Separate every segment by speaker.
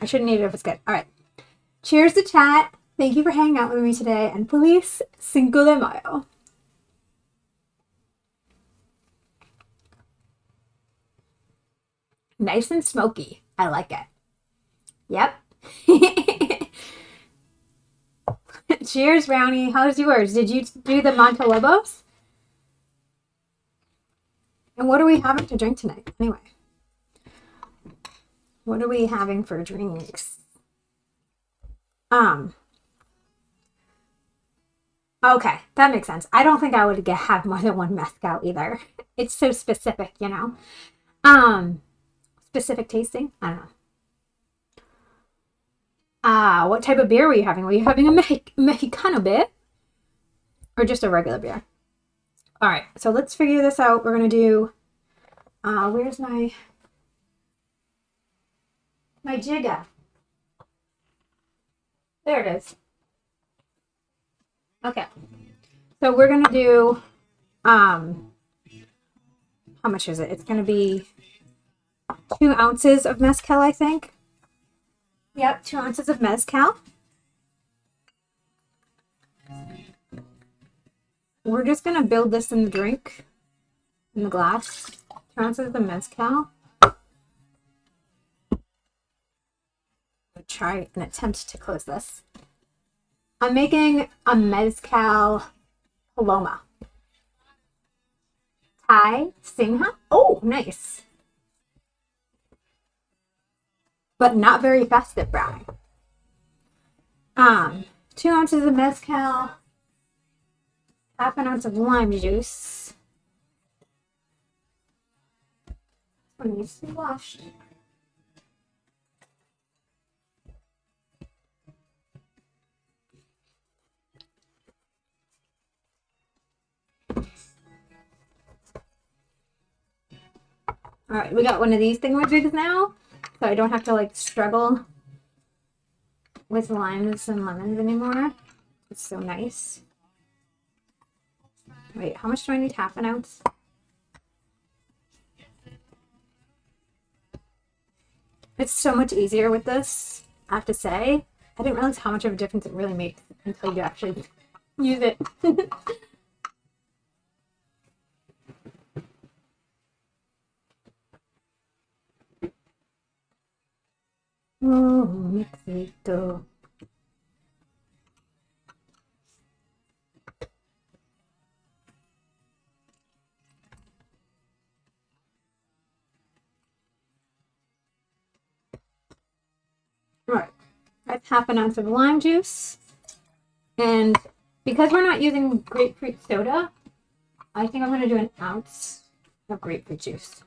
Speaker 1: I shouldn't eat it if it's good. All right. Cheers to chat. Thank you for hanging out with me today. And feliz Cinco de Mayo. Nice and smoky. I like it. Yep. Cheers, Brownie. How's yours? Did you do the Montelobos? And what are we having to drink tonight? Anyway. What are we having for drinks? Okay, that makes sense. I don't think I would have more than one mezcal either. It's so specific, you know. Specific tasting? I don't know. What type of beer were you having? Were you having a Mexicano beer? Or just a regular beer? All right, so let's figure this out. We're going to do, where's my jigger? There it is. Okay. So we're going to do, how much is it? It's going to be 2 ounces of mezcal, I think. Yep, 2 ounces of mezcal. We're just going to build this in the drink, in the glass. 2 ounces of mezcal. I'll try an attempt to close this. I'm making a mezcal paloma. Thai Singha. Oh, nice. But not very festive brownie. 2 ounces of mezcal, half an ounce of lime juice. This one needs to be washed. All right, we got one of these thingamajigs now, so I don't have to like struggle with limes and lemons anymore. It's so nice. Wait, how much do I need? Half an ounce? It's so much easier with this, I have to say. I didn't realize how much of a difference it really makes until you actually use it. Oh, Mexico. All right, that's half an ounce of lime juice. And because we're not using grapefruit soda, I think I'm going to do an ounce of grapefruit juice.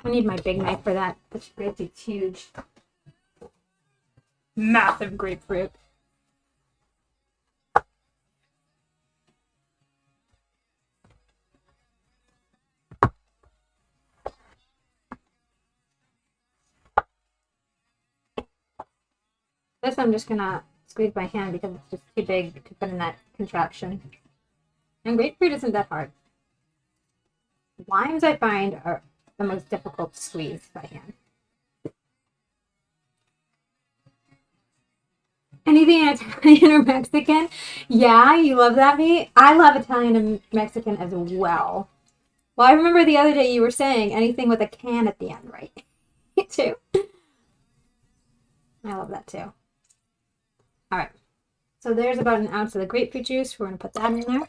Speaker 1: I need my big knife for that. This grapefruit's huge. Massive grapefruit. This I'm just going to squeeze by hand because it's just too big to put in that contraption. And grapefruit isn't that hard. Limes I find are the most difficult to squeeze by hand. Anything Italian or Mexican? Yeah, you love that meat? I love Italian and Mexican as well. Well, I remember the other day you were saying anything with a can at the end, right? Me too. I love that too. All right. So there's about an ounce of the grapefruit juice. We're going to put that in there.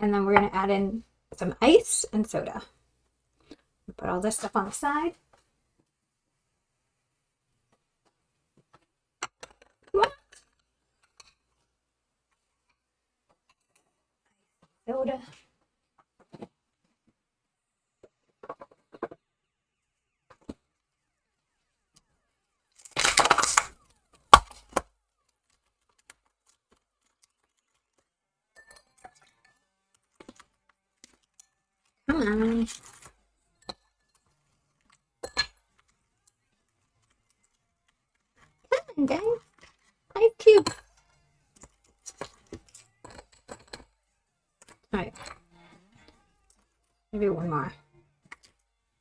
Speaker 1: And then we're going to add in some ice and soda. Put all this stuff on the side. Soda. Come on. Come on, guys. Ice cube. All right. Maybe one more.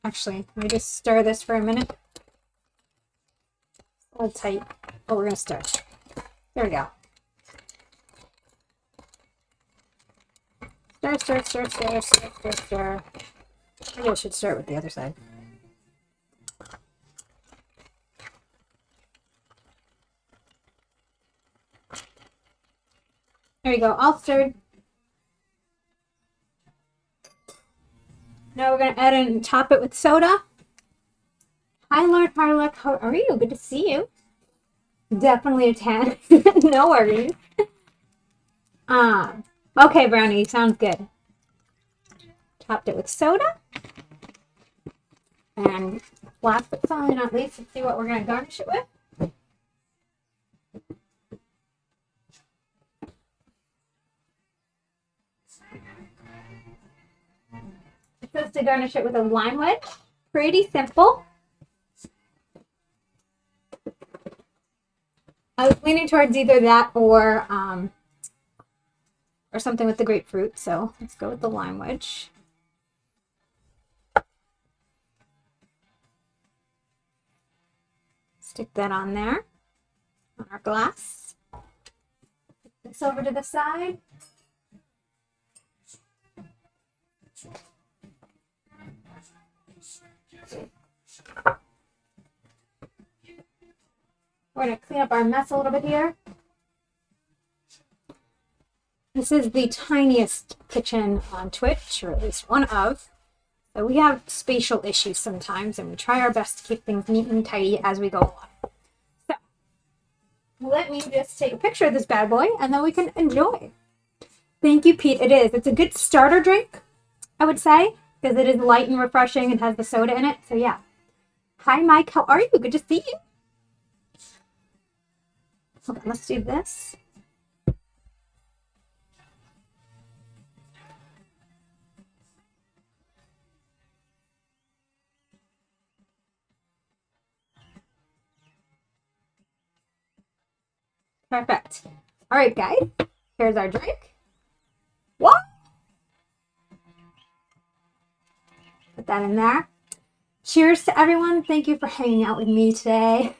Speaker 1: Actually, let me just stir this for a minute. A little tight. Oh, we're going to start. There we go. Stir. Maybe I should start with the other side. There you go, all stirred. Now we're going to add in and top it with soda. Hi, Lord Harlock. How are you? Good to see you. Definitely a 10. No worries. Okay, Brownie. Sounds good. Topped it with soda. And last but certainly not least, let's see what we're going to garnish it with. It says to garnish it with a lime wedge. Pretty simple. I was leaning towards either that or something with the grapefruit, so let's go with the lime wedge. Stick that on there, on our glass. Put this over to the side. We're going to clean up our mess a little bit here. This is the tiniest kitchen on Twitch, or at least one of. So we have spatial issues sometimes, and we try our best to keep things neat and tidy as we go along. So let me just take a picture of this bad boy, and then we can enjoy. Thank you, Pete. It is. It's a good starter drink, I would say, because it is light and refreshing and has the soda in it. So yeah. Hi, Mike. How are you? Good to see you. Okay, let's do this. Perfect. All right, guys. Here's our drink. What? Put that in there. Cheers to everyone. Thank you for hanging out with me today.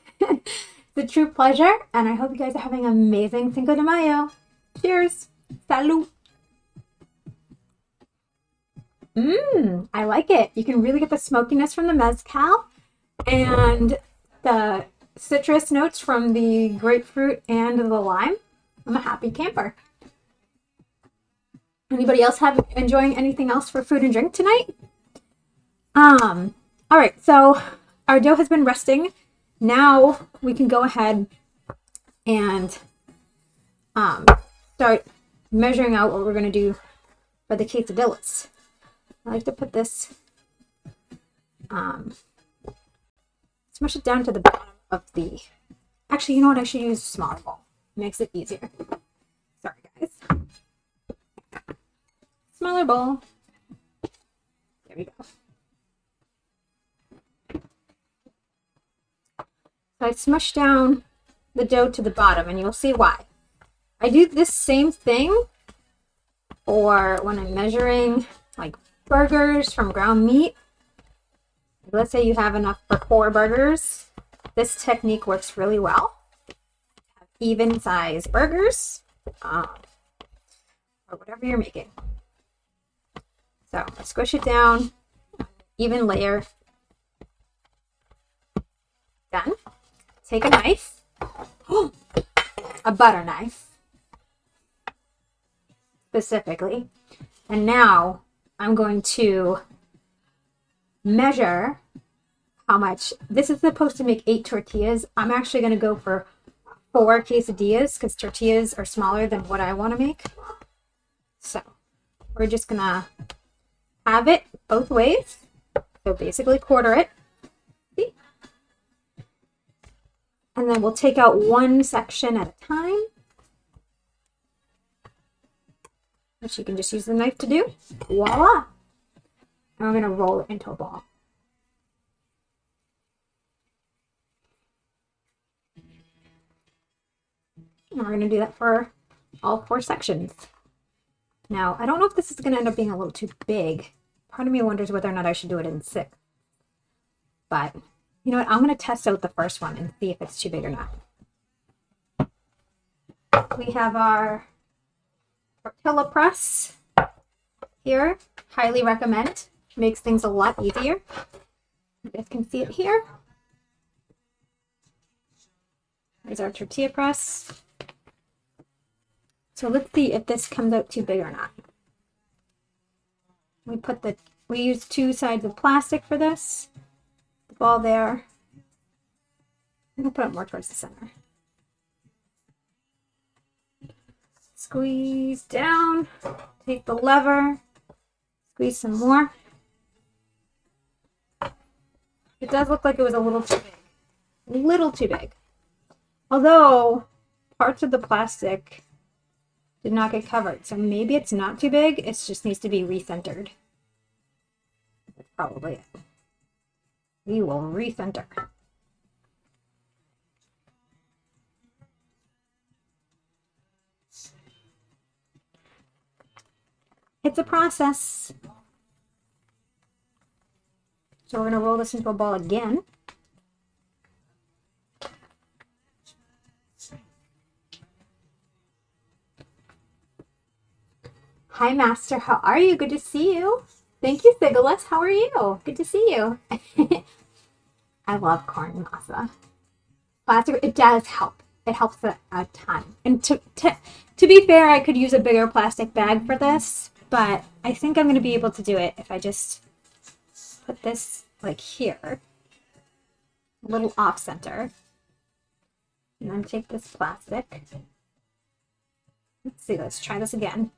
Speaker 1: It's a true pleasure, and I hope you guys are having an amazing Cinco de Mayo. Cheers. Salud. I like it. You can really get the smokiness from the mezcal and the citrus notes from the grapefruit and the lime. I'm a happy camper. Anybody else enjoying anything else for food and drink tonight? All right, so our dough has been resting. Now we can go ahead and start measuring out what we're going to do for the quesadillas. I like to put this, smush it down to the bottom of the, actually, you know what, I should use a smaller bowl. It makes it easier. Sorry, guys. Smaller bowl. There we go. So I smush down the dough to the bottom, and you'll see why. I do this same thing for when I'm measuring like burgers from ground meat. Let's say you have enough for 4 burgers. This technique works really well. Have even size burgers, or whatever you're making. So I squish it down, even layer. Done. Take a knife, a butter knife specifically, and now I'm going to measure how much. This is supposed to make 8 tortillas. I'm actually going to go for 4 quesadillas because tortillas are smaller than what I want to make. So we're just going to have it both ways. So basically quarter it. See? And then we'll take out one section at a time, which you can just use the knife to do. Voila! And we're going to roll it into a ball. And we're going to do that for all 4 sections. Now, I don't know if this is going to end up being a little too big. Part of me wonders whether or not I should do it in 6. But You know what? I'm going to test out the first one and see if it's too big or not. We have our tortilla press here. Highly recommend. Makes things a lot easier. You guys can see it here. There's our tortilla press. So let's see if this comes out too big or not. We use 2 sides of plastic for this. The ball there. I'm gonna put it more towards the center. Squeeze down. Take the lever. Squeeze some more. It does look like it was a little too big. A little too big. Although parts of the plastic did not get covered. So maybe it's not too big. It just needs to be recentered. That's probably it. We will recenter. It's a process. So we're going to roll this into a ball again. Hi, Master. How are you? Good to see you. Thank you, Sigilis. How are you? Good to see you. I love corn masa. Plastic, it does help. It helps a ton. And to be fair, I could use a bigger plastic bag for this, but I think I'm going to be able to do it if I just put this like here, a little off center, and then take this plastic. Let's see, let's try this again.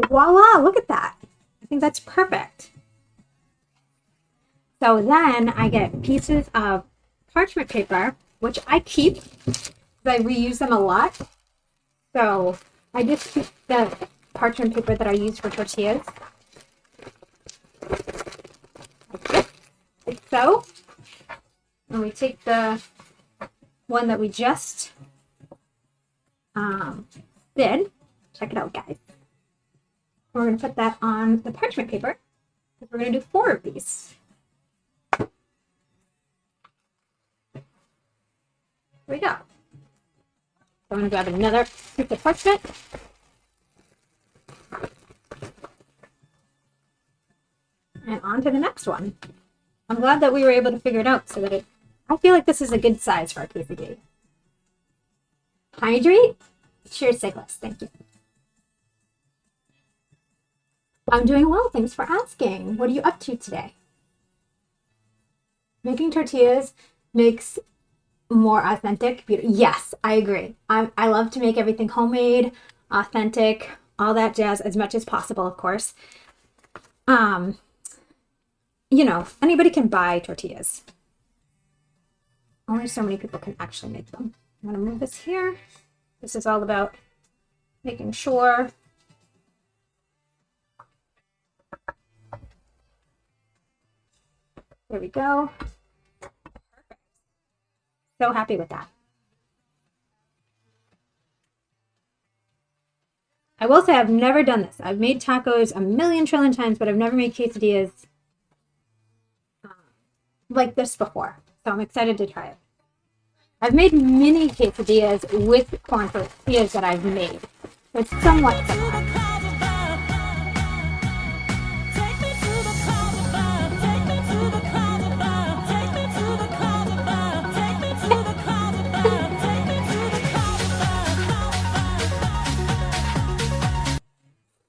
Speaker 1: Voila, look at that. I think that's perfect. So then I get pieces of parchment paper, which I keep because I reuse them a lot. So I just keep the parchment paper that I use for tortillas. Like so. And we take the one that we just did. Check it out, guys. We're going to put that on the parchment paper. We're going to do 4 of these. Here we go. So I'm going to grab another piece of parchment. And on to the next one. I'm glad that we were able to figure it out so that I feel like this is a good size for our quesadilla. Hydrate. Cheers, Siglas. Thank you. I'm doing well. Thanks for asking. What are you up to today? Making tortillas makes more authentic beauty. Yes, I agree. I love to make everything homemade, authentic, all that jazz as much as possible, of course. You know, anybody can buy tortillas. Only so many people can actually make them. I'm going to move this here. This is all about making sure there we go. Perfect. So happy with that. I will say I've never done this. I've made tacos a million trillion times, but I've never made quesadillas like this before. So I'm excited to try it. I've made mini quesadillas with corn tortillas that I've made. It's somewhat similar.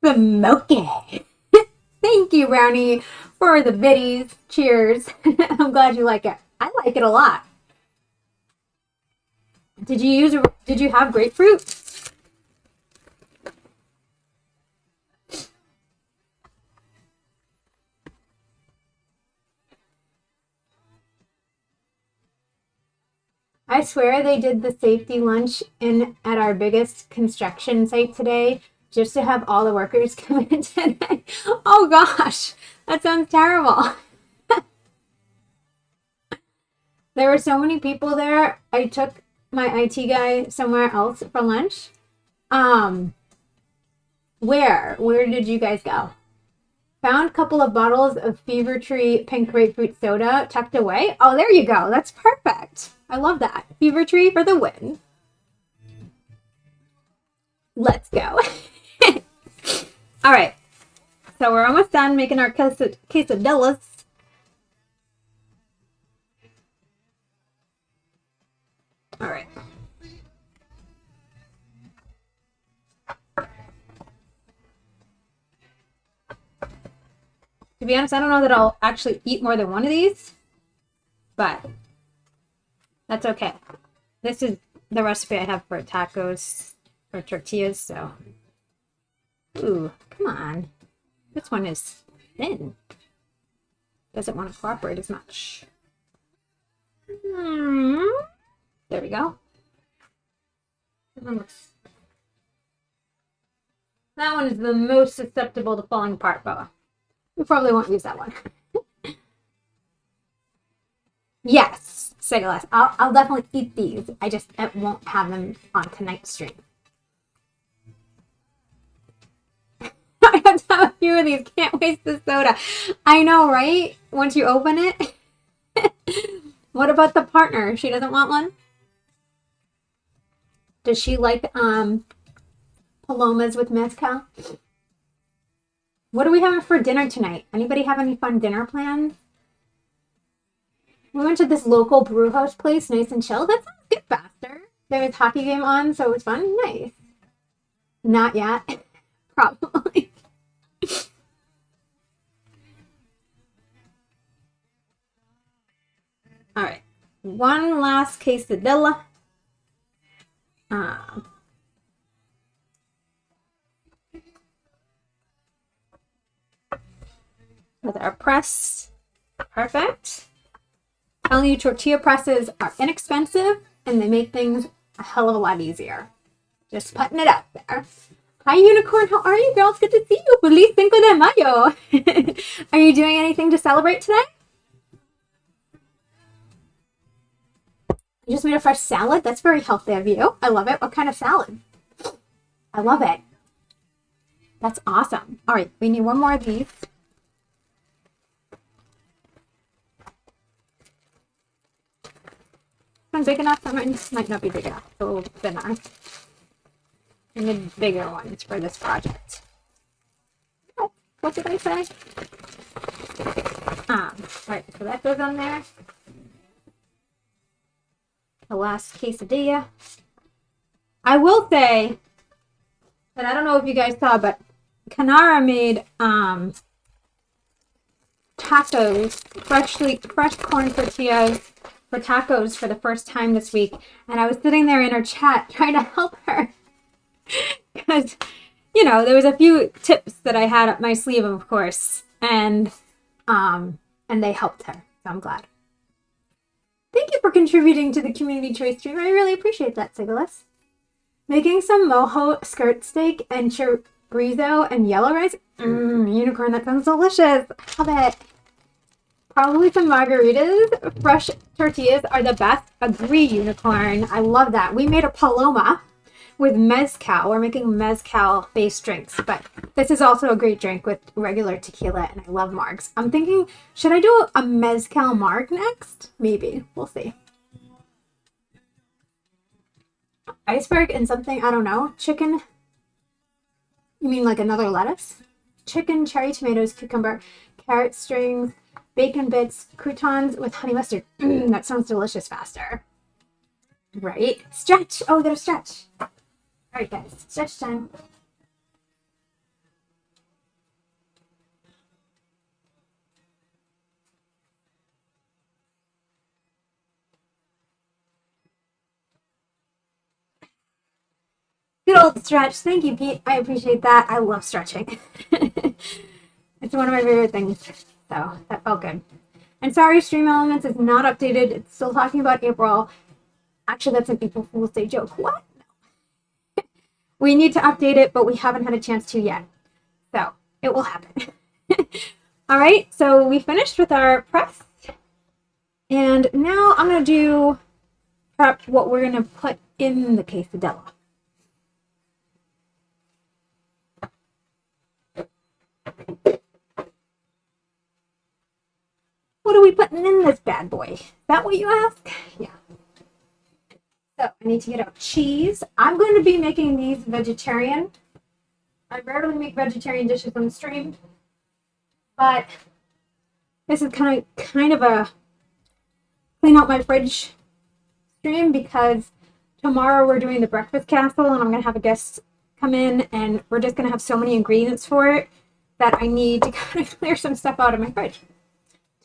Speaker 1: Smoky. Thank you, Brownie, for the biddies. Cheers. I'm glad you like it. I like it a lot. Did you have grapefruit? I swear they did the safety lunch at our biggest construction site today just to have all the workers come in today. Oh gosh, that sounds terrible. There were so many people there. I took my IT guy somewhere else for lunch. Where did you guys go? Found a couple of bottles of Fever Tree pink grapefruit soda tucked away. Oh, there you go. That's perfect. I love that. Fever Tree for the win. Let's go. All right. So we're almost done making our quesadillas. All right. To be honest, I don't know that I'll actually eat more than one of these, but that's okay. This is the recipe I have for tacos or tortillas, so. Ooh, come on. This one is thin. Doesn't want to cooperate as much. There we go. That one is the most susceptible to falling apart, Boa. We probably won't use that one. Yes, Sigalas. I'll definitely eat these. I won't have them on tonight's stream. I have to have a few of these. Can't waste the soda. I know, right? Once you open it. What about the partner? She doesn't want one? Does she like palomas with mezcal? What are we having for dinner tonight? Anybody have any fun dinner plans? We went to this local brew house place, nice and chill. That sounds good faster. There was a hockey game on, so it was fun. Nice. Not yet. Probably. All right. One last quesadilla. With our press. Perfect. Telling you, tortilla presses are inexpensive and they make things a hell of a lot easier. Just putting it out there. Hi, Unicorn. How are you, girls? Good to see you. Feliz Cinco de Mayo. Are you doing anything to celebrate today? You just made a fresh salad? That's very healthy of you. I love it. What kind of salad? I love it. That's awesome. All right, we need one more of these. One big enough? That might not be big enough. It's a little thinner. I need bigger ones for this project. Oh, what did I say? Right, so that goes on there. The last quesadilla. I will say that I don't know if you guys saw, but Kanara made tacos, fresh corn tortillas for tacos for the first time this week, and I was sitting there in her chat trying to help her because, you know, there was a few tips that I had up my sleeve, of course, and they helped her, so I'm glad. Thank you for contributing to the community choice stream. I really appreciate that, Sigalis. Making some mojo skirt steak and chorizo and yellow rice. Unicorn, that sounds delicious. Love it. Probably some margaritas. Fresh tortillas are the best. Agree, Unicorn. I love that. We made a paloma with mezcal. We're making mezcal-based drinks, but this is also a great drink with regular tequila, and I love margs. I'm thinking, should I do a mezcal marg next? Maybe. We'll see. Iceberg and something, I don't know. Chicken. You mean like another lettuce? Chicken, cherry tomatoes, cucumber, carrot strings, bacon bits, croutons with honey mustard. That sounds delicious faster. Right? Stretch. Oh, we gotta stretch. All right, guys. Stretch time. Good old stretch. Thank you, Pete. I appreciate that. I love stretching. It's one of my favorite things. So that felt good. And sorry, Stream Elements is not updated. It's still talking about April. Actually, that's an April Fool's Day joke. What? We need to update it, but we haven't had a chance to yet. So it will happen. All right, so we finished with our press. And now I'm going to prep what we're going to put in the quesadilla. What are we putting in this bad boy? Is that what you ask? Yeah. So I need to get out cheese. I'm going to be making these vegetarian. I rarely make vegetarian dishes on the stream, but this is kind of a clean out my fridge stream because tomorrow we're doing the breakfast castle and I'm going to have a guest come in and we're just going to have so many ingredients for it that I need to kind of clear some stuff out of my fridge,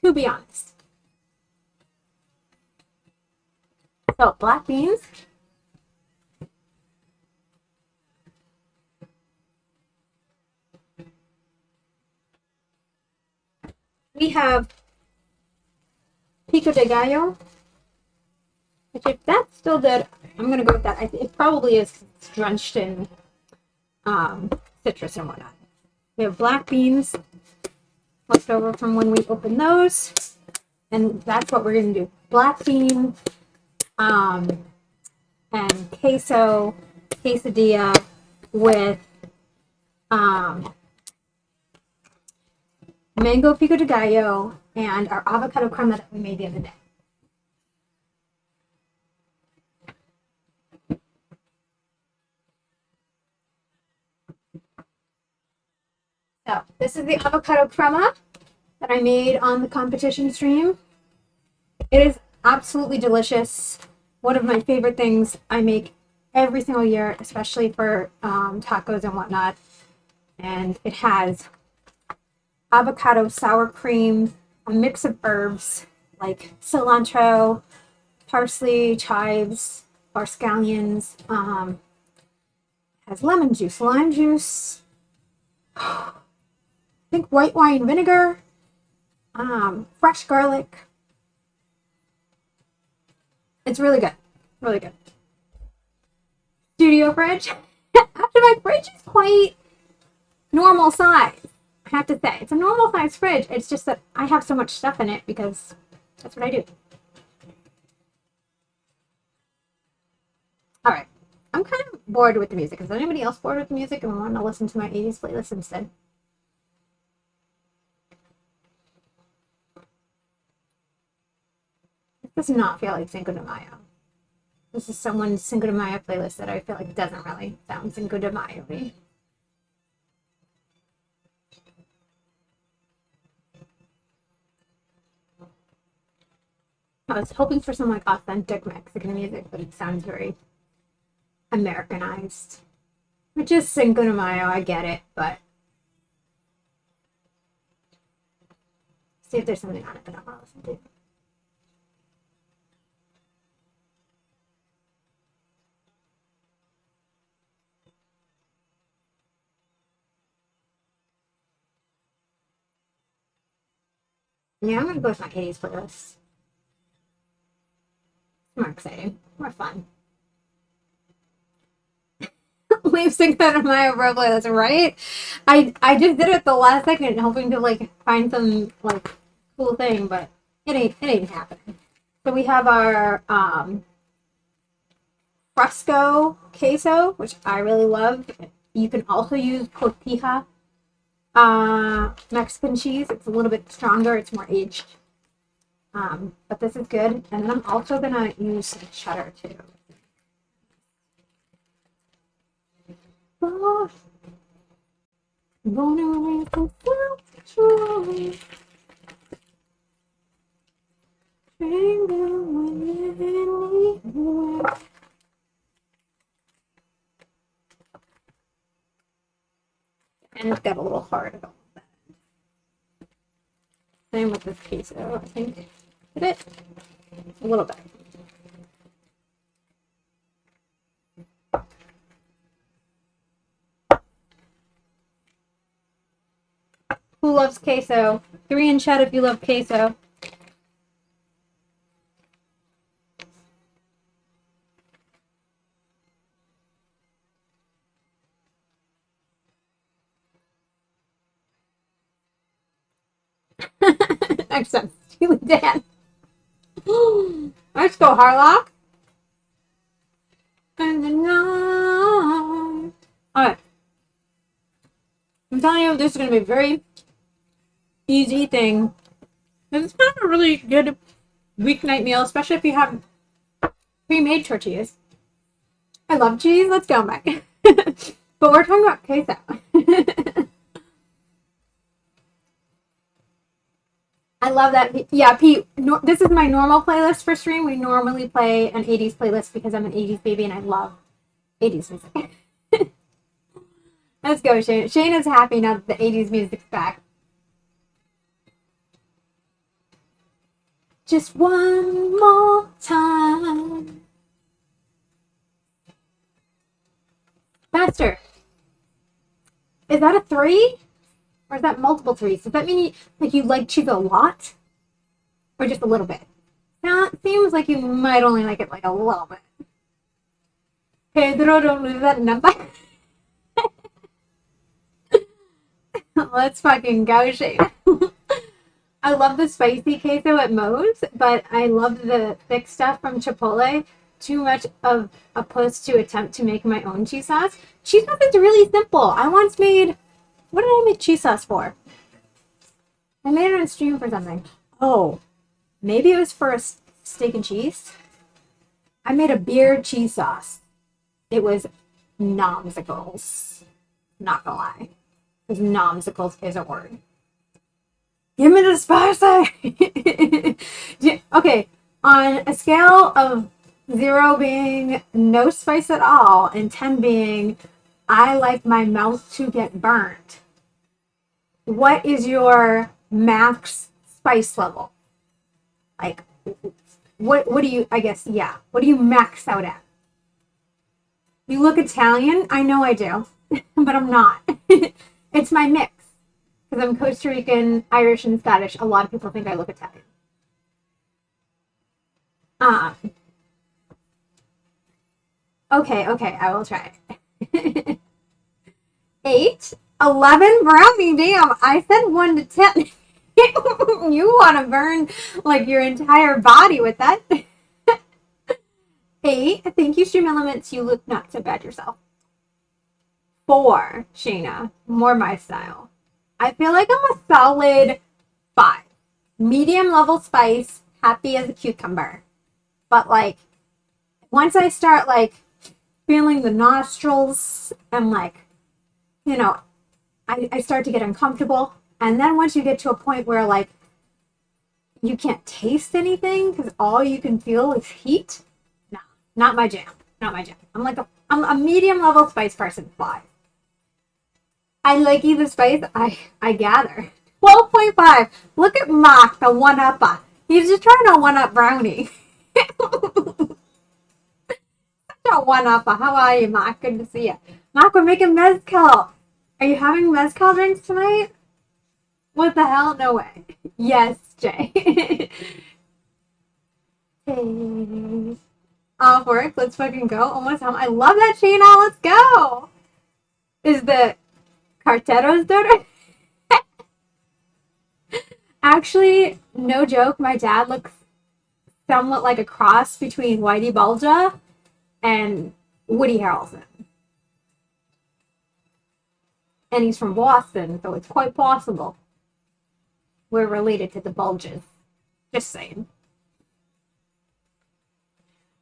Speaker 1: to be honest. So black beans. We have pico de gallo, which if that's still good, I'm going to go with that. It probably is drenched in citrus and whatnot. We have black beans left over from when we opened those, and that's what we're going to do. Black bean and quesadilla with mango pico de gallo and our avocado crema that we made the other day. So this is the avocado crema that I made on the competition stream. It is absolutely delicious. One of my favorite things I make every single year, especially for tacos and whatnot. And it has avocado sour cream, a mix of herbs like cilantro, parsley, chives, or scallions. Has lemon juice, lime juice, I think white wine vinegar, fresh garlic. It's really good. Really good. Studio fridge. Actually, my fridge is quite normal size. I have to say. It's a normal size fridge. It's just that I have so much stuff in it because that's what I do. Alright. I'm kind of bored with the music. Is anybody else bored with the music and want to listen to my 80s playlist instead? This does not feel like Cinco de Mayo. This is someone's Cinco de Mayo playlist that I feel like doesn't really sound Cinco de Mayo-y. I was hoping for some like authentic Mexican music, but it sounds very Americanized. Which is Cinco de Mayo, I get it, but see if there's something on it that I want to listen to. Yeah, I'm gonna go with my 80s playlist. More exciting, more fun. Leave Cinco de Mayo bro playlist, right? I just did it the last second, hoping to like find some like cool thing, but it ain't happening. So we have our fresco queso, which I really love. You can also use cotija Mexican cheese. It's a little bit stronger. It's more aged. But this is good. And then I'm also going to use some cheddar too. And it's got a little hard about that. Same with this queso, I think. Did it? A little bit. Who loves queso? 3 in chat if you love queso. Next up, Steely Dan. Let's go, Harlock. And the night. Alright. I'm telling you this is going to be a very easy thing. It's kind of a really good weeknight meal, especially if you have pre-made tortillas. I love cheese. Let's go, Mike. But we're talking about queso. I love that. Yeah, Pete, this is my normal playlist for stream. We normally play an 80s playlist because I'm an 80s baby and I love 80s music. Let's go, Shane. Shane is happy now that the 80s music's back. Just one more time. Master, is that a 3? Or is that multiple 3s? Does that mean you like cheese a lot? Or just a little bit? Now, it seems like you might only like it like a little bit. Pedro, don't lose that number. Let's fucking go, Shane. I love the spicy queso at Moe's, but I love the thick stuff from Chipotle. Too much of a puss to attempt to make my own cheese sauce. Cheese sauce is really simple. I once made... What did I make cheese sauce for? I made it on stream for something. Oh, maybe it was for a steak and cheese. I made a beer cheese sauce. It was nomsicles. Not gonna lie. Because nomsicles is a word. Give me the spicy! Okay, on a scale of 0 being no spice at all and 10 being I like my mouth to get burnt, what is your max spice level? Like, what do you, I guess, yeah. What do you max out at? You look Italian? I know I do, but I'm not. It's my mix. Because I'm Costa Rican, Irish, and Scottish. A lot of people think I look Italian. Okay, I will try. 8, 11 brownie. Damn, I said 1 to 10. You want to burn like your entire body with that. 8, thank you, Stream Elements. You look not so bad yourself. 4, Shayna. More my style. I feel like I'm a solid 5. Medium level spice, happy as a cucumber. But like, once I start like feeling the nostrils and like, you know, I start to get uncomfortable. And then once you get to a point where like you can't taste anything because all you can feel is heat, no, not my jam. Not my jam. I'm a medium level spice person. 5. I like the spice, I gather. 12.5. Look at Mark, the one-upper. He's just trying to one-up Brownie. Such a one-upper. How are you, Mark? Good to see you. Mark, we're making mezcal. Are you having mezcal drinks tonight? What the hell? No way. Yes, Jay. Hey. Off work. Let's fucking go. Almost home. I love that, Shayna. Let's go. Is the Cartero's daughter? Actually, no joke, my dad looks somewhat like a cross between Whitey Bulger and Woody Harrelson. And he's from Boston, so it's quite possible we're related to the Bulges. Just saying.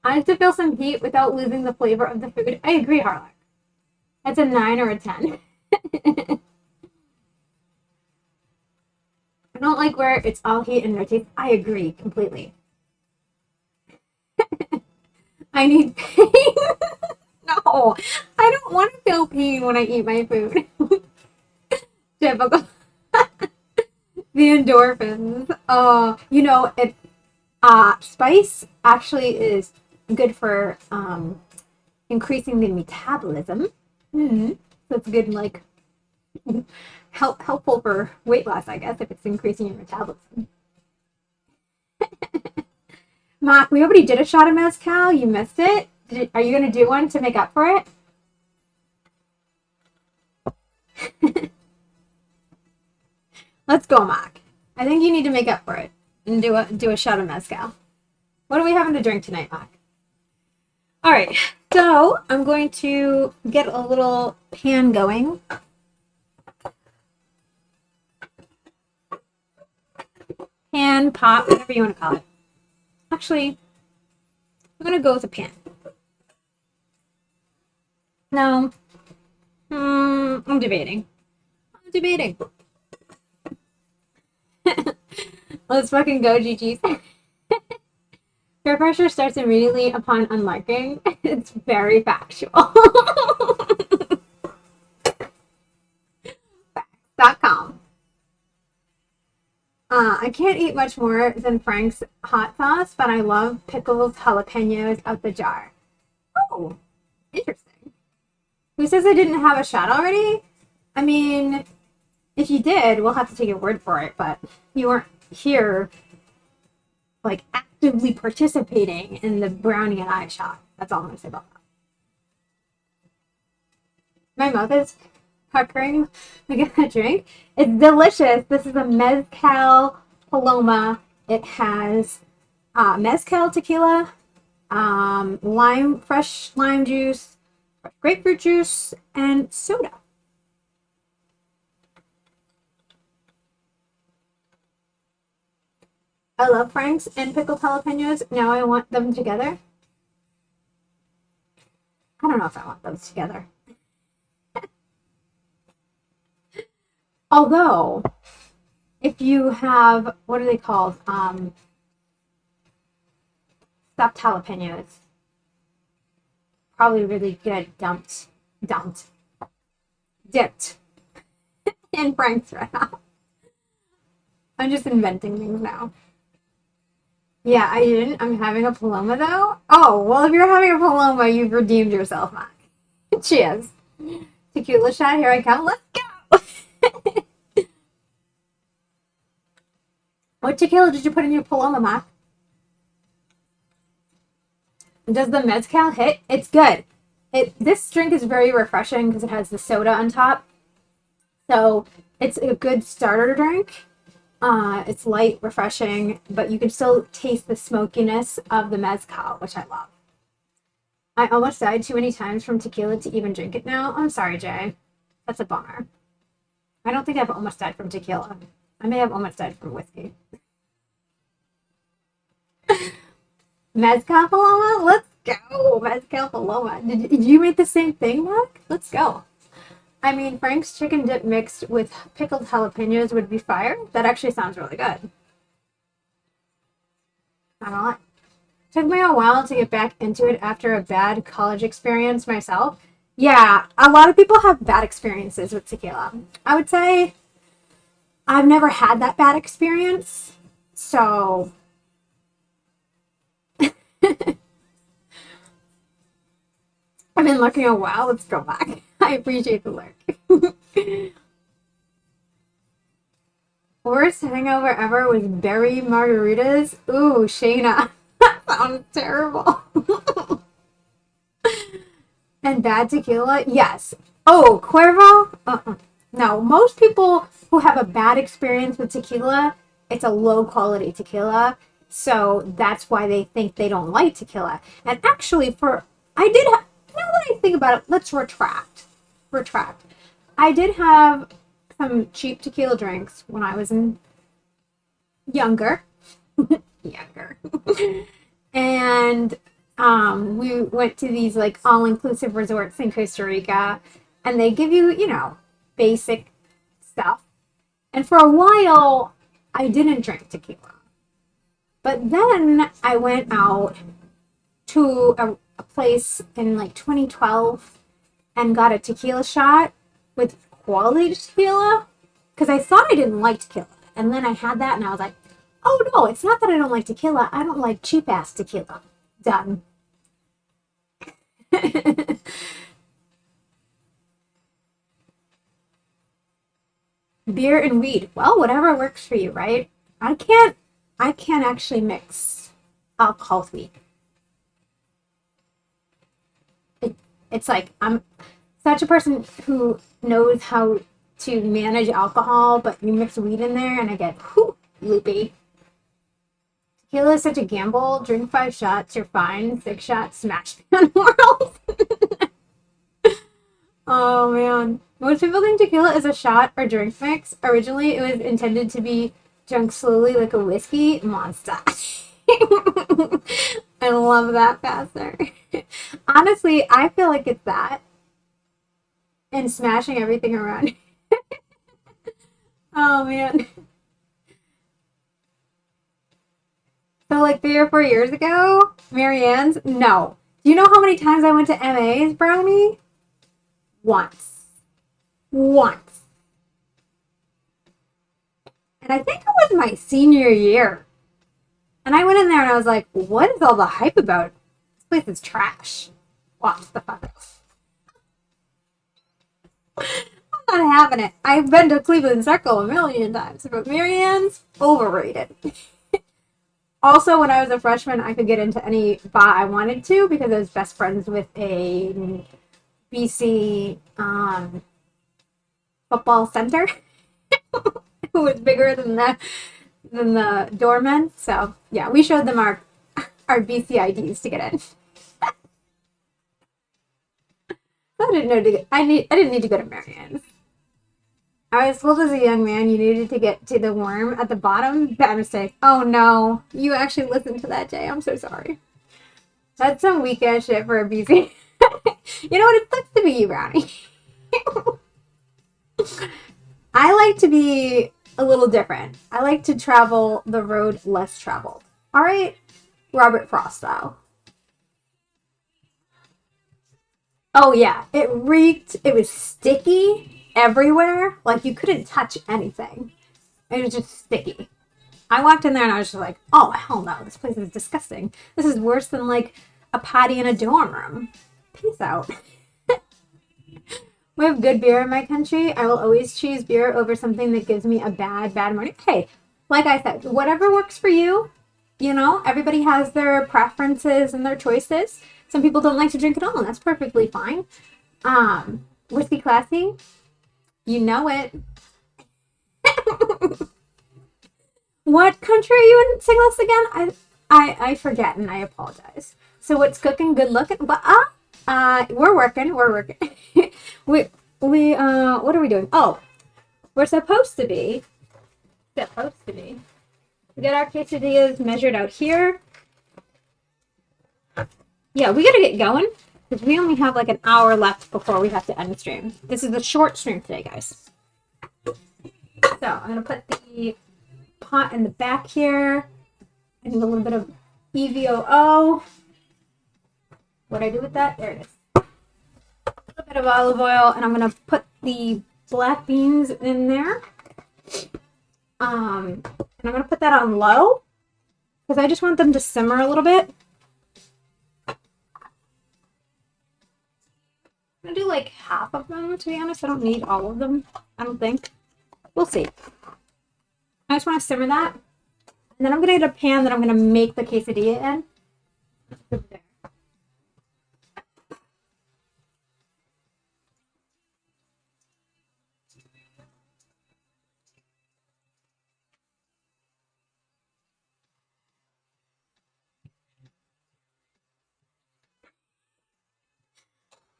Speaker 1: I have to feel some heat without losing the flavor of the food. I agree, Harlock. That's a 9 or a 10. I don't like where it's all heat and no taste. I agree completely. I need pain. No, I don't want to feel pain when I eat my food. Typical. The endorphins. You know, spice actually is good for increasing the metabolism. Mm-hmm. So it's good, like, helpful for weight loss, I guess, if it's increasing your metabolism. Mark, we already did a shot of mezcal. You missed it. Are you going to do one to make up for it? Let's go, Mark. I think you need to make up for it and do a shot of mezcal. What are we having to drink tonight, Mark? All right, so I'm going to get a little pan going. pan, pot, whatever you want to call it. Actually, I'm going to go with a pan. No. I'm debating. Let's fucking go, GG's. Peer pressure starts immediately upon unliking. It's very factual. Facts.com. I can't eat much more than Frank's hot sauce, but I love pickled jalapenos out the jar. Oh, interesting. Who says I didn't have a shot already? I mean, if you did, we'll have to take your word for it, but you weren't here, like, actively participating in the brownie and eye shot. That's all I'm going to say about that. My mouth is puckering. Look at that drink. It's delicious. This is a Mezcal Paloma. It has Mezcal tequila, fresh lime juice, grapefruit juice, and soda. I love Frank's and pickled jalapenos. Now I want them together. I don't know if I want those together. Although, if you have, what are they called? Stuffed jalapenos. Probably really good dipped in Frank's right now. I'm just inventing things now. Yeah, I didn't. I'm having a Paloma though. Oh, well, if you're having a Paloma, you've redeemed yourself, Mac. Cheers. Tequila shot, here I come. Let's go. What tequila did you put in your Paloma, Mac? Does the Mezcal hit? It's good. This drink is very refreshing because it has the soda on top. So it's a good starter drink. It's light, refreshing, but you can still taste the smokiness of the Mezcal, which I love. I almost died too many times from tequila to even drink it now. I'm sorry, Jay. That's a bummer. I don't think I've almost died from tequila. I may have almost died from whiskey. Mezcal Paloma? Let's go! Mezcal Paloma. Did you make the same thing, Mark? Let's go. I mean, Frank's chicken dip mixed with pickled jalapenos would be fire. That actually sounds really good. I don't like. Took me a while to get back into it after a bad college experience myself. Yeah, a lot of people have bad experiences with tequila. I would say I've never had that bad experience, so I've been looking a while. Let's go back. I appreciate the lurk. Worst hangover ever was berry margaritas. Ooh, Shayna. That sounds terrible. And bad tequila? Yes. Oh, Cuervo? No, most people who have a bad experience with tequila, it's a low quality tequila. So that's why they think they don't like tequila. And actually, now that I think about it, let's retract. I did have some cheap tequila drinks when I was younger. And we went to these like all-inclusive resorts in Costa Rica, and they give you, basic stuff. And for a while, I didn't drink tequila. But then I went out to a place in like 2012 and got a tequila shot with quality tequila because I thought I didn't like tequila. And then I had that and I was like, oh no, it's not that I don't like tequila. I don't like cheap ass tequila. Done. Beer and weed. Well, whatever works for you, right? I can't actually mix alcohol with weed. It's like I'm such a person who knows how to manage alcohol, but you mix weed in there and I get loopy. Tequila is such a gamble. Drink 5 shots, you're fine. 6 shots, smash the world. Oh man. Most people think tequila is a shot or drink mix. Originally, it was intended to be drunk slowly like a whiskey monster. I love that faster. Honestly, I feel like it's that and smashing everything around. Oh man. So like 3 or 4 years ago, Marianne's? No. Do you know how many times I went to MA's, Brownie? Once. Once. And I think it was my senior year. And I went in there and I was like, what is all the hype about? This place is trash. Watch the fuck out. I'm not having it. I've been to Cleveland Circle a million times, but Marianne's overrated. Also, when I was a freshman, I could get into any bar I wanted to because I was best friends with a BC football center who was bigger than the doorman. So yeah, we showed them our BC IDs to get in. I didn't need to go to Marianne's. I was told as a young man you needed to get to the worm at the bottom. Bad mistake. Oh no, you actually listened to that, Jay. I'm so sorry. That's some weak ass shit for a BC. You know what? It sucks to be you, Brownie. I like to be a little different. I like to travel the road less traveled. All right, Robert Frost style. Oh yeah, it reeked. It was sticky everywhere. Like you couldn't touch anything. It was just sticky. I walked in there and I was just like, oh hell no, this place is disgusting. This is worse than like a potty in a dorm room. Peace out. We have good beer in my country. I will always choose beer over something that gives me a bad morning. Hey, like I said, whatever works for you. You know, everybody has their preferences and their choices. Some people don't like to drink at all, and that's perfectly fine. Whiskey classy, you know it. What country are you in? Sing us again. I forget and I apologize. So what's cooking? Good looking. But we're working. we what are we doing? Oh, we're supposed to be. We got our quesadillas measured out here. Yeah, we gotta get going because we only have like an hour left before we have to end the stream. This is a short stream today, guys. So I'm gonna put the pot in the back here. I need a little bit of EVOO. What do I do with that? There it is. A little bit of olive oil, and I'm gonna put the black beans in there. And I'm gonna put that on low because I just want them to simmer a little bit. I'm gonna do like half of them, to be honest. I don't need all of them, I don't think. We'll see. I just want to simmer that. And then I'm gonna get a pan that I'm gonna make the quesadilla in.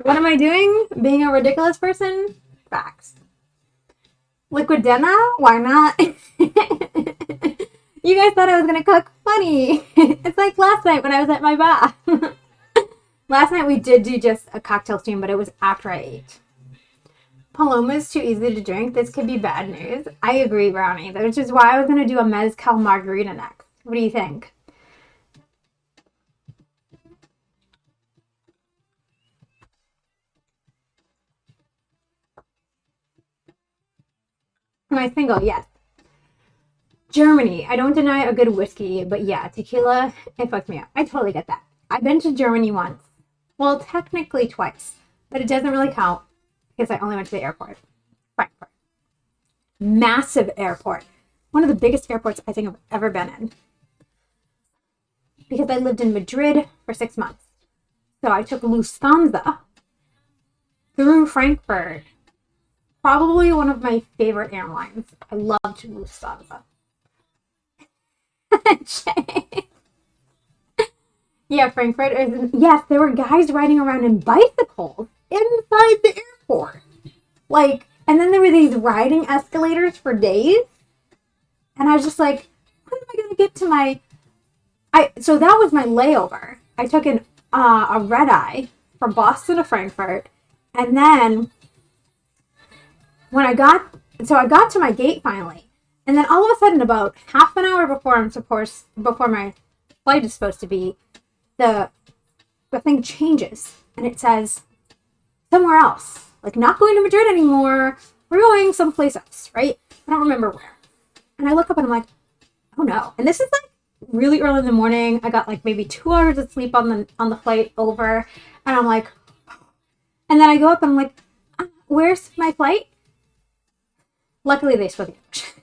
Speaker 1: What am I doing? Being a ridiculous person? Facts. Liquid Denna? Why not? You guys thought I was going to cook? Funny. It's like last night when I was at my bar. Last night we did do just a cocktail stream, but it was after I ate. Paloma's too easy to drink. This could be bad news. I agree, Brownie. Which is why I was going to do a mezcal margarita next. What do you think? Am I single? Yes. Germany. I don't deny a good whiskey, but yeah, tequila, it fucked me up. I totally get that. I've been to Germany once. Well, technically twice, but it doesn't really count because I only went to the airport. Frankfurt. Massive airport. One of the biggest airports I think I've ever been in. Because I lived in Madrid for 6 months. So I took Lufthansa through Frankfurt. Probably one of my favorite airlines. I loved Lufthansa. Yeah, Frankfurt is. Yes, there were guys riding around in bicycles inside the airport. Like, and then there were these riding escalators for days. And I was just like, when am I going to get to my... So that was my layover. I took a red eye from Boston to Frankfurt. And then when I got to my gate finally. And then all of a sudden, about half an hour before my flight is supposed to be, the thing changes. And it says, somewhere else. Like, not going to Madrid anymore. We're going someplace else, right? I don't remember where. And I look up and I'm like, oh no. And this is like really early in the morning. I got like maybe 2 hours of sleep on the flight over. And I'm like, and then I go up and I'm like, where's my flight? Luckily they spoke English.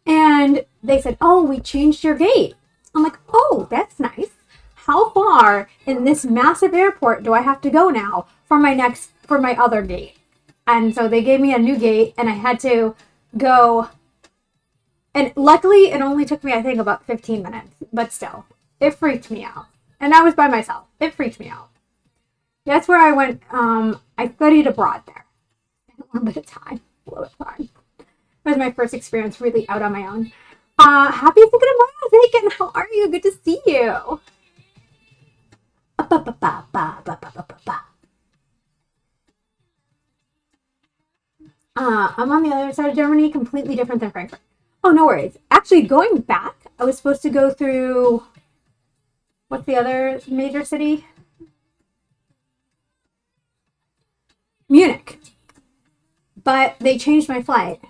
Speaker 1: And they said, oh, we changed your gate. I'm like, oh, that's nice. How far in this massive airport do I have to go now for my other gate? And so they gave me a new gate and I had to go. And luckily it only took me, I think, about 15 minutes, but still, it freaked me out. And I was by myself. It freaked me out. That's where I went. I studied abroad there. A little bit of time. It was my first experience really out on my own. Happy second of Megan. How are you? Good to see you. I'm on the other side of Germany, completely different than Frankfurt. Oh, no worries. Actually, going back, I was supposed to go through, what's the other major city? Munich. But they changed my flight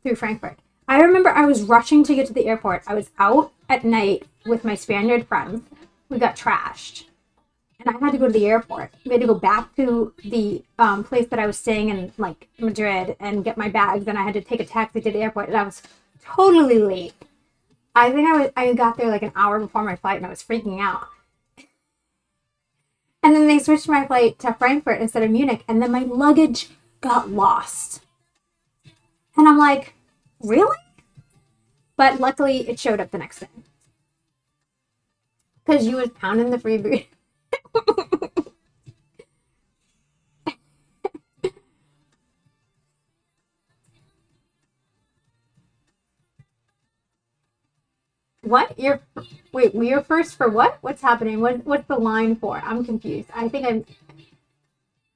Speaker 1: through Frankfurt. I remember I was rushing to get to the airport. I was out at night with my Spaniard friends. We got trashed. And I had to go to the airport. We had to go back to the place that I was staying in, like, Madrid, and get my bags. And I had to take a taxi to the airport. And I was totally late. I think I got there like an hour before my flight, and I was freaking out. And then they switched my flight to Frankfurt instead of Munich. And then my luggage got lost. And I'm like, really? But luckily, it showed up the next day. Because you was pounding the freebie. What? Wait, you're first for what? What's happening? What's the line for? I'm confused. I think I'm...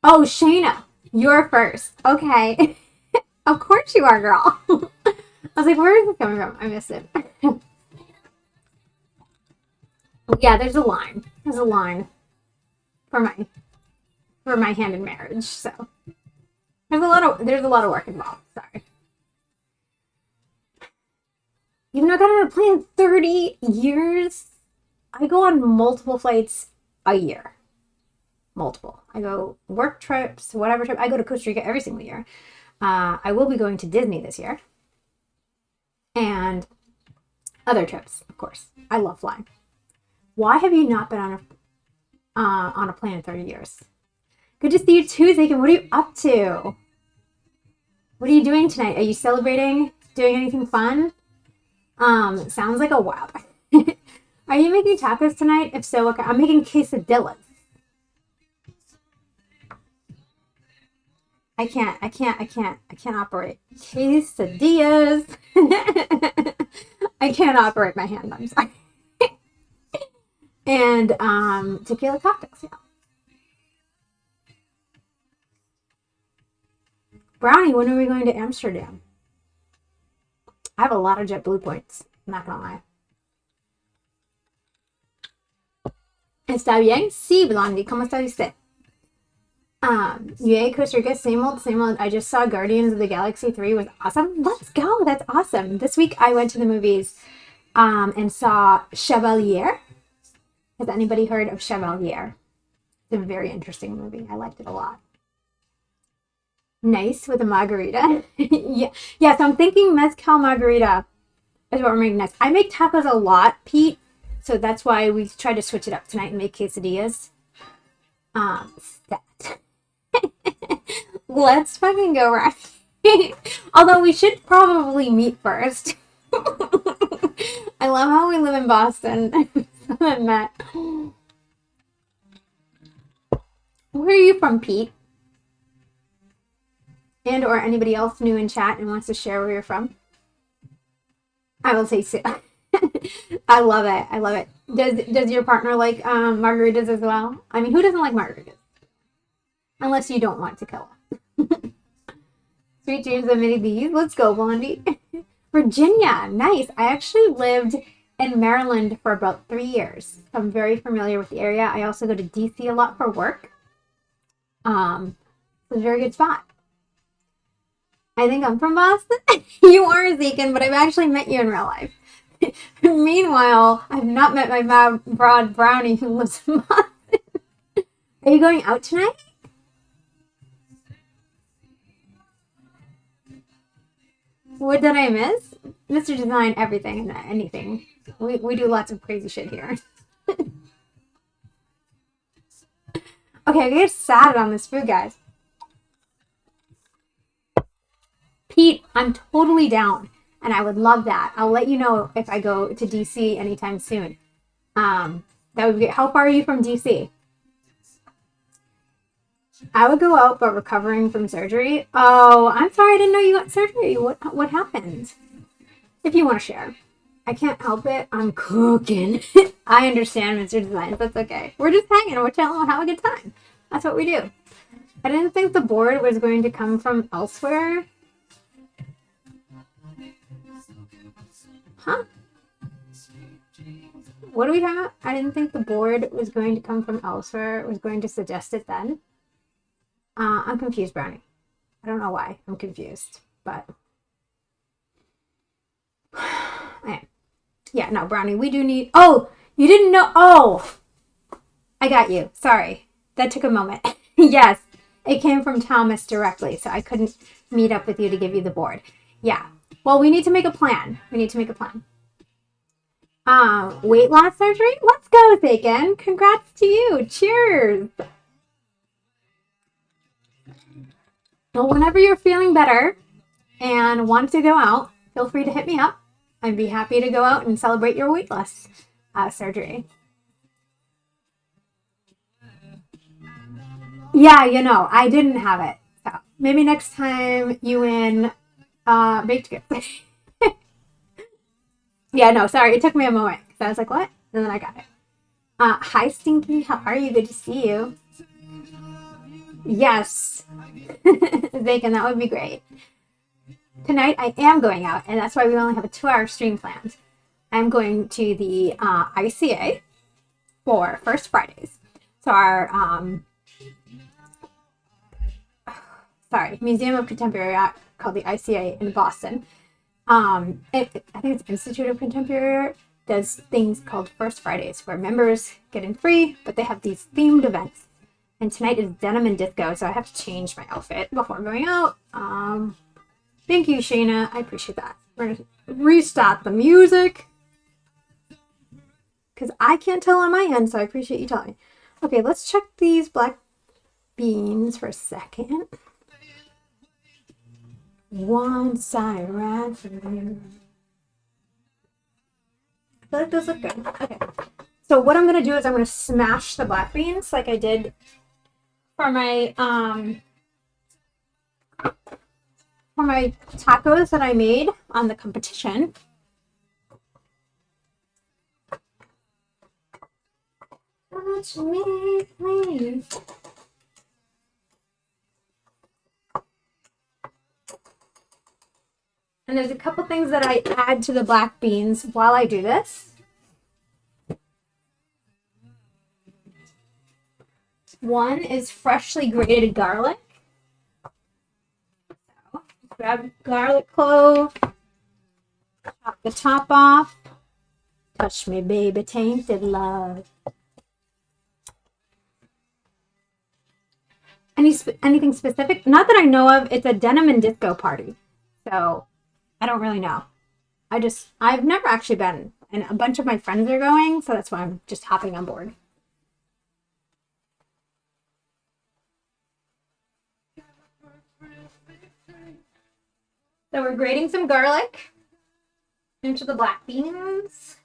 Speaker 1: Oh, Shayna, you're first. Okay. Of course you are, girl. I was like, where is this coming from? I missed it. Yeah, there's a line. There's a line for my hand in marriage. So there's a lot of work involved. Sorry. Even though I got on a plane 30 years, I go on multiple flights a year. Multiple. I go work trips, whatever trip. I go to Costa Rica every single year. I will be going to Disney this year. And other trips, of course. I love flying. Why have you not been on a plane in 30 years? Good to see you too, Zakin. What are you up to? What are you doing tonight? Are you celebrating? Doing anything fun? Sounds like a wow. Are you making tacos tonight? If so, okay. I'm making quesadillas. I can't operate quesadillas. I can't operate my hand, I'm sorry. And tequila cocktails, yeah. Brownie, when are we going to Amsterdam? I have a lot of JetBlue points, I'm not gonna lie. ¿Está bien? Sí, Blondie. ¿Cómo está usted? Yay, Costa Rica, same old, same old. I just saw Guardians of the Galaxy 3 was awesome. Let's go. That's awesome. This week I went to the movies and saw Chevalier. Has anybody heard of Chevalier? It's a very interesting movie. I liked it a lot. Nice with a margarita. Yeah, so I'm thinking mezcal margarita is what we're making next. I make tacos a lot, Pete, so that's why we tried to switch it up tonight and make quesadillas. Stat. Let's fucking go, right? Although we should probably meet first. I love how we live in Boston. Matt. Where are you from, Pete? And or anybody else new in chat and wants to share where you're from? I will taste it. I love it. I love it. Does your partner like margaritas as well? I mean, who doesn't like margaritas? Unless you don't want to kill them. Sweet dreams of mini bees. Let's go, Blondie. Virginia. Nice. I actually lived in Maryland for about 3 years. So I'm very familiar with the area. I also go to DC a lot for work. It's a very good spot. I think I'm from Boston. You are, Zekin, but I've actually met you in real life. Meanwhile, I've not met my broad brownie who lives in Boston. Are you going out tonight? What did I miss? Mr. Design, everything and anything. We do lots of crazy shit here. Okay, I get sad on this food, guys. Pete, I'm totally down, and I would love that. I'll let you know if I go to DC anytime soon. That would be. How far are you from DC? I would go out, but recovering from surgery. Oh, I'm sorry, I didn't know you got surgery. What happened? If you want to share. I can't help it. I'm cooking. I understand, Mr. Designs. That's okay. We're just hanging. We're chilling. We'll have a good time. That's what we do. I didn't think the board was going to come from elsewhere. Huh? What are we talking about? I didn't think the board was going to come from elsewhere. It was going to suggest it then. I'm confused, Brownie. I don't know why. I'm confused, but yeah, no, Brownie, we do need. Oh, you didn't know. Oh, I got you. Sorry. That took a moment. Yes, it came from Thomas directly, so I couldn't meet up with you to give you the board. Yeah. Well, we need to make a plan. Weight loss surgery? Let's go, Thaken. Congrats to you. Cheers. Well, whenever you're feeling better and want to go out, feel free to hit me up. I'd be happy to go out and celebrate your weight loss surgery. Yeah, you know, I didn't have it. So maybe next time you win baked goods. Yeah, no, sorry. It took me a moment. I was like, what? And then I got it. Hi, Stinky. How are you? Good to see you. Yes. Bacon, that would be great. Tonight I am going out, and that's why we only have a 2-hour stream planned. I'm going to the ICA for First Fridays. So our Museum of Contemporary Art, called the ICA in Boston. I think it's Institute of Contemporary Art, does things called First Fridays where members get in free, but they have these themed events. And tonight is denim and disco, so I have to change my outfit before going out. Thank you, Shayna. I appreciate that. We're going to restart the music, because I can't tell on my end, so I appreciate you telling me. Okay, let's check these black beans for a second. One side right for you. I feel like those look good. Okay. So what I'm going to do is I'm going to smash the black beans like I did for my tacos that I made on the competition. Touch me, please. And there's a couple things that I add to the black beans while I do this. One is freshly grated garlic. So grab garlic clove, chop the top off. Touch me, baby, tainted love. Anything specific? Not that I know of. It's a denim and disco party, so I don't really know. I've never actually been, and a bunch of my friends are going, so that's why I'm just hopping on board. So we're grating some garlic into the black beans.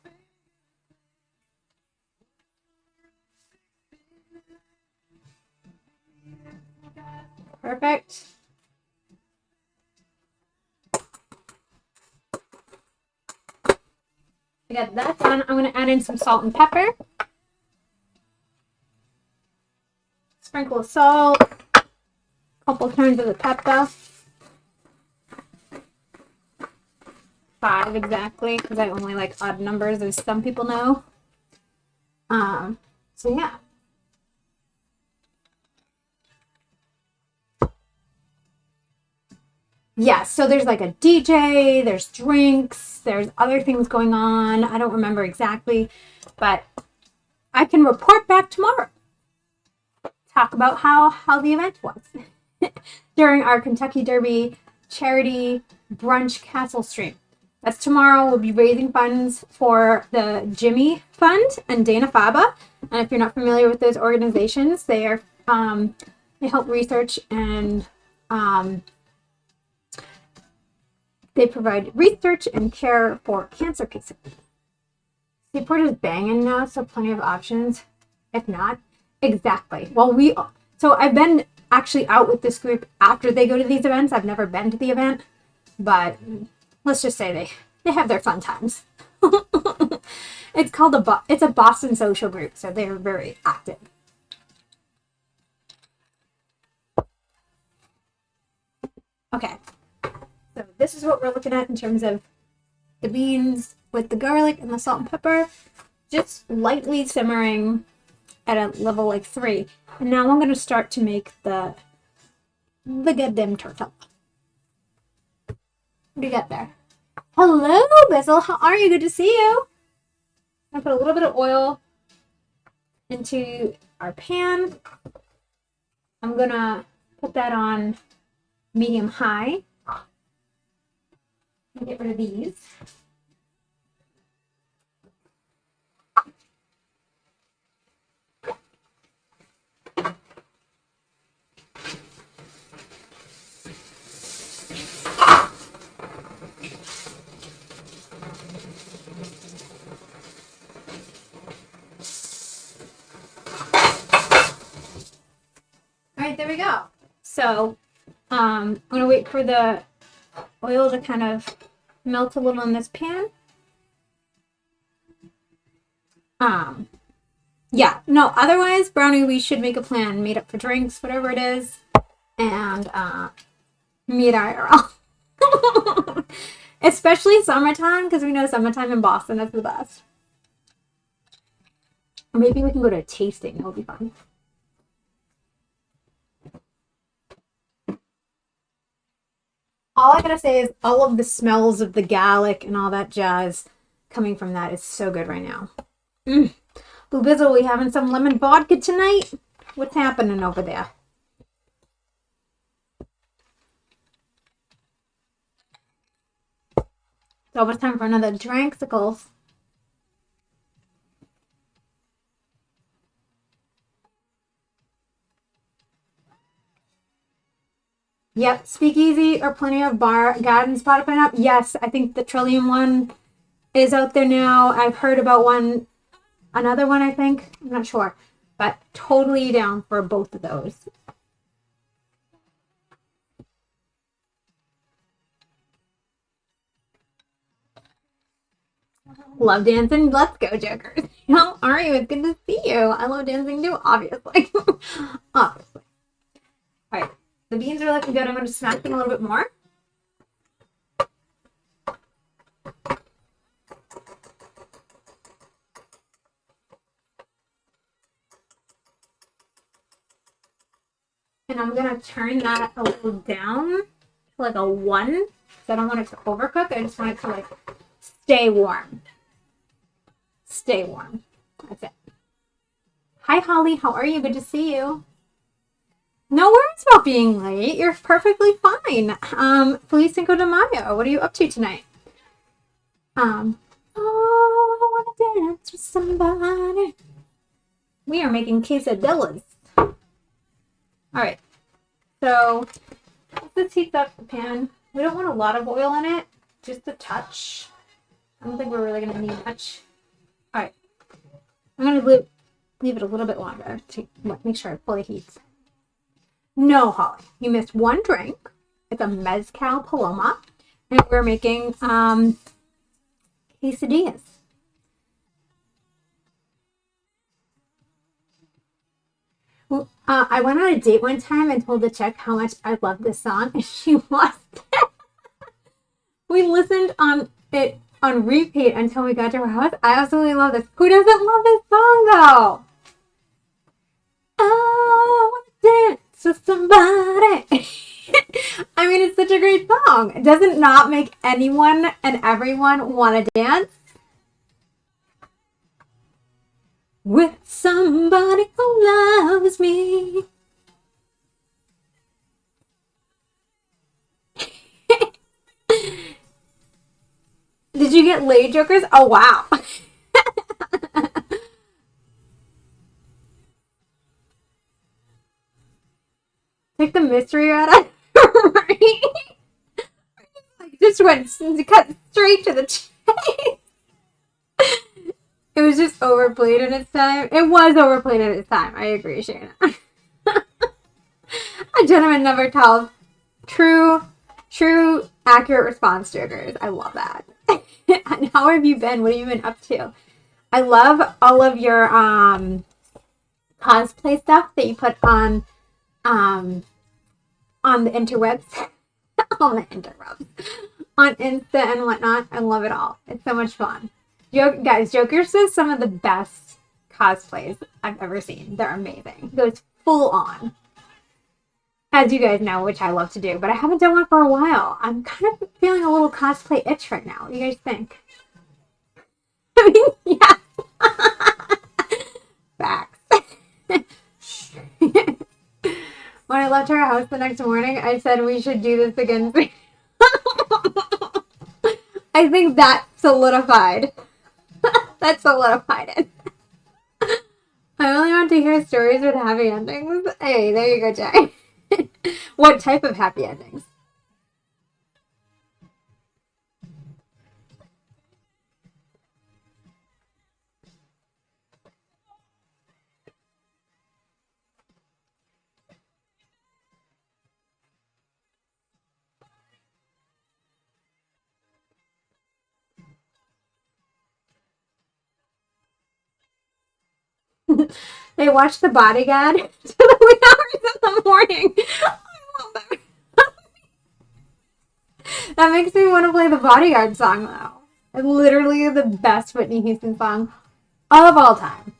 Speaker 1: Perfect. I got that done. I'm going to add in some salt and pepper. Sprinkle of salt. Couple turns of the pepper. 5 exactly, because I only like odd numbers, as some people know. So yeah. Yeah, so there's like a DJ, there's drinks, there's other things going on. I don't remember exactly, but I can report back tomorrow. Talk about how the event was during our Kentucky Derby charity brunch castle stream. That's tomorrow. We'll be raising funds for the Jimmy Fund and Dana-Farber. And if you're not familiar with those organizations, they are they help research and they provide research and care for cancer patients. Seaport is banging now, so plenty of options. If not, exactly. Well, so I've been actually out with this group after they go to these events. I've never been to the event, but let's just say they have their fun times. It's called it's a Boston social group, so they're very active. Okay, so this is what we're looking at in terms of the beans with the garlic and the salt and pepper, just lightly simmering at a level like 3. And now I'm going to start to make the goddamn tortilla. What do you got there? Hello, Basil. How are you? Good to see you. I'm going to put a little bit of oil into our pan. I'm going to put that on medium high. And get rid of these. There we go. So I'm going to wait for the oil to kind of melt a little in this pan. Yeah, no, otherwise, Brownie, we should make a plan, meet up for drinks, whatever it is, and meet IRL. Especially summertime, because we know summertime in Boston is the best. Or maybe we can go to a tasting. That'll be fun. All I gotta say is all of the smells of the garlic and all that jazz coming from that is so good right now. Blue Bizzle, we having some lemon vodka tonight? What's happening over there? It's almost time for another drinksicles. Yep, Speakeasy or plenty of gardens popping up. Yes, I think the Trillium one is out there now. I've heard about another one, I think. I'm not sure, but totally down for both of those. Love dancing. Let's go, Jokers. How are you? It's good to see you. I love dancing too, obviously. Obviously. All right. The beans are looking good. I'm going to smack them a little bit more. And I'm going to turn that a little down to like a 1. Because I don't want it to overcook. I just want it to like stay warm. Stay warm. That's it. Hi, Holly. How are you? Good to see you. No worries about being late. You're perfectly fine. Feliz Cinco de Mayo. What are you up to tonight? Oh, I want to dance with somebody. We are making quesadillas. All right. So let's heat up the pan. We don't want a lot of oil in it. Just a touch. I don't think we're really going to need much. All right. I'm going to leave it a little bit longer to make sure it fully heats. No, Holly, you missed one drink. It's a Mezcal Paloma, and we're making quesadillas. I went on a date one time and told the chick how much I love this song, and she lost it. We listened on it on repeat until we got to her house. I absolutely love this. Who doesn't love this song though? Oh, I want to dance with somebody. I mean, it's such a great song. Does it not make anyone and everyone want to dance? With somebody who loves me. Did you get laid, jokers? Oh, wow. Take the mystery out of right? Just went cut straight to the chase. It was just overplayed in its time. It was overplayed in its time. I agree, Shayna. A gentleman never tells. True, accurate response, jokers. I love that. And how have you been? What have you been up to? I love all of your cosplay stuff that you put on the interwebs. On the interwebs. On Insta and whatnot. I love it all. It's so much fun. Guys, Jokers does some of the best cosplays I've ever seen. They're amazing. It goes full on. As you guys know, which I love to do, but I haven't done one for a while. I'm kind of feeling a little cosplay itch right now. What do you guys think? I mean, yeah. Facts. When I left her house the next morning, I said we should do this again. I think that solidified. That solidified it. I only want to hear stories with happy endings. Hey, there you go, Jay. What type of happy endings? They watch The Bodyguard till the wee hours in the morning. I love that. That makes me want to play the Bodyguard song, though. It's literally the best Whitney Houston song of all time.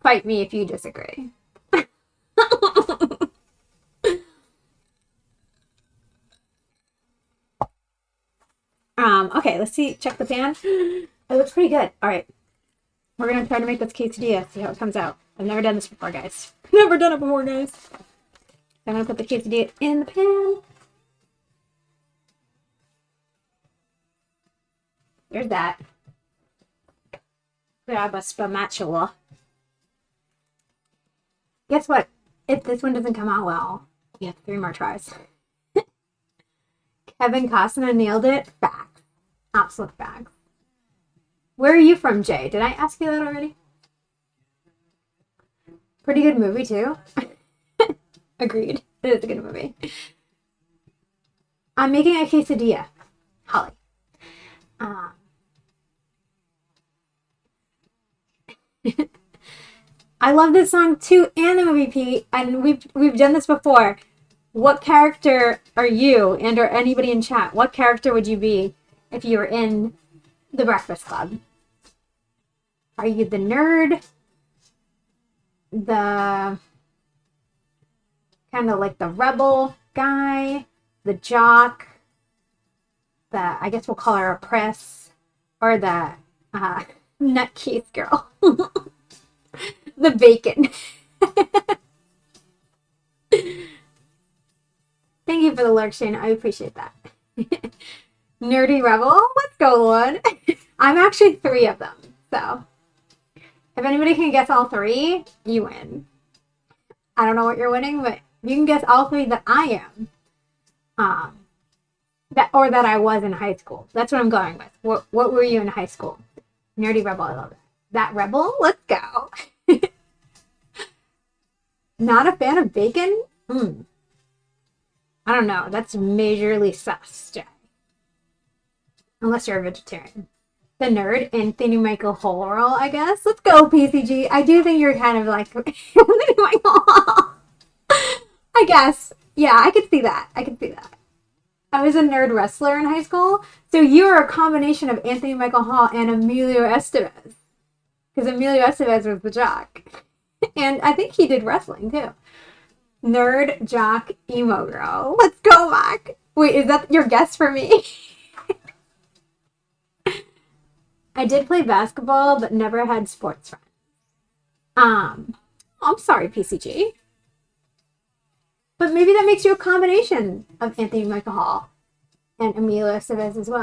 Speaker 1: Fight me if you disagree. Okay, let's see. Check the pan. It looks pretty good. All right. We're going to try to make this quesadilla, see how it comes out. I've never done this before, guys. Never done it before, guys. So I'm going to put the quesadilla in the pan. There's that. Grab a spatula. Guess what? If this one doesn't come out well, we have 3 more tries. Kevin Costner nailed it. Facts. Absolute facts. Where are you from, Jay? Did I ask you that already? Pretty good movie, too. Agreed. It is a good movie. I'm making a quesadilla. Holly. I love this song, too, and the movie, Pete. And we've done this before. What character are you, and or anybody in chat, what character would you be if you were in The Breakfast Club? Are you the nerd? The kind of like the rebel guy? The jock? The, I guess we'll call her a press? Or the nutcase girl? The bacon. Thank you for the lurk, Shane. I appreciate that. Nerdy rebel. Let's go, Lord. I'm actually 3 of them, so if anybody can guess all 3, you win. I don't know what you're winning, but you can guess all 3 that I am. That I was in high school. That's what I'm going with. What were you in high school? Nerdy rebel. I love it. That rebel. Let's go. Not a fan of bacon? I don't know. That's majorly sus, Jay. Unless you're a vegetarian. the nerd, Anthony Michael Hall role, I guess. Let's go, PCG. I do think you're kind of like Anthony Michael Hall. I guess. Yeah, I could see that. I could see that. I was a nerd wrestler in high school, so you were a combination of Anthony Michael Hall and Emilio Estevez. Because Emilio Estevez was the jock. And I think he did wrestling, too. Nerd, jock, emo girl. Let's go, Mac. Wait, is that your guess for me? I did play basketball, but never had sports friends. I'm sorry, PCG. But maybe that makes you a combination of Anthony Michael Hall and Emilio Estevez as well.